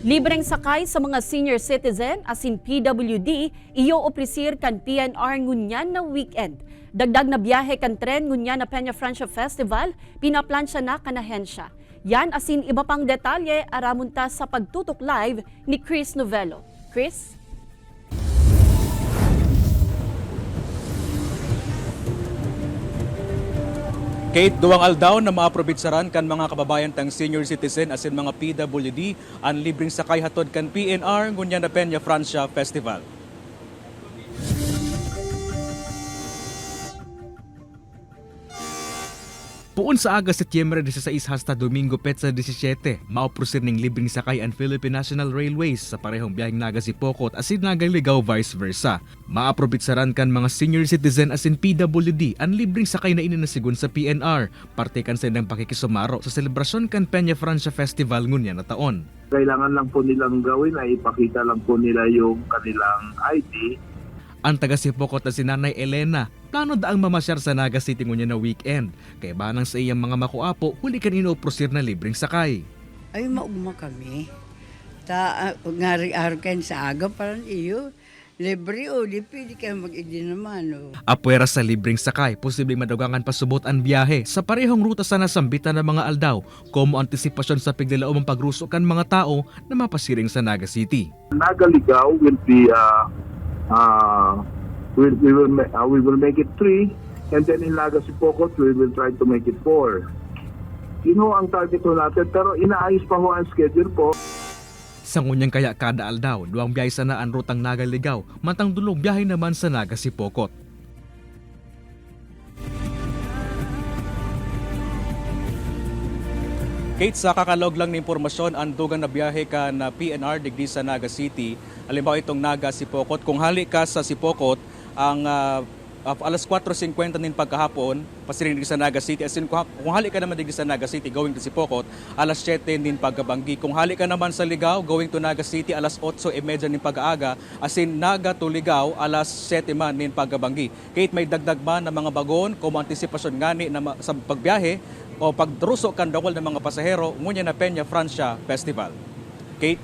Libreng sakay sa mga senior citizen asin PWD iyo opresir kan PNR ngunyan na weekend. Dagdag na biyahe kan tren ngunyan na Peña Francia Festival, pinaplansya na kanahensya. Yan asin iba pang detalye aramunta sa pagtutok live ni Chris Novello. Chris? Kate, duwang aldaw na maaprobitsaran kan mga kababayan tang senior citizen asin mga PWD ang libreng sakay hatod kan PNR ngunyan na Peña Francia Festival. Puon sa aga Setyembre 16 hasta Domingo Petsa 17, maoprosir ning libreng sakay ang Philippine National Railways sa parehong biyaheng Naga-Sipocot asin Naga-Ligao vice versa. Maaprobitsaran kan mga senior citizen asin PWD ang libreng sakay na ininasigon sa PNR, parte kan sa ng pakikisumaro sa selebrasyon kan Peña Francia Festival ngunyan na taon. Kailangan lang po nilang gawin ay ipakita lang po nila yung kanilang ID. Ang taga-Sipocot na si Nanay Elena, plano daang mamasyar sa Naga City ngunyan na weekend. Kaya banang sa iyang mga makuapo, huli kan inoprosir na libreng sakay. Ay, maugma kami. Ngari-ari sa aga parang iyo. Libre o, di pwede kayo mag-idi naman. O. Apwera sa libreng sakay, posibleng madugangan pasubot ang biyahe sa parehong ruta sa nasambitan ng mga aldaw, como antisipasyon sa pigdilaom ang pagrusukan mga tao na mapasiring sa Naga City. Naga-Ligao will be we will make it 3, and then in Naga-Sipocot we will try to make it 4. Yun ho ang target ho natin, pero inaayos pa ho ang schedule po. Sa ngunyang kaya kada aldaw, duwang biyahe sana ang rutang Naga-Ligao, mantang dulong biyahe naman sa Naga-Sipocot. Kate, sa kakalog lang ng impormasyon, ang dugang na biyahe ka na PNR digdi sa Naga City. Halimbawa itong Naga-Sipocot. Kung hali ka sa Sipocot, ang alas 4:50 din pagkahapon, pasiring digdi sa Naga City. As in, kung hali ka naman digdi sa Naga City, going to Sipocot, alas 7 din pagkabanggi. Kung hali ka naman sa Ligao, going to Naga City, alas 8:30 din pag-aaga. As in, Naga to Ligao, alas 7 man din pagkabanggi. Kate, may dagdag man ng mga bagon, kung antisipasyon ngani na sa pagbiyahe, o pagdruso kan dawal ng mga pasahero ngunyan na Peña Francia Festival. Kate?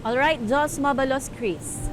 Alright, Jos Mabalos, Chris.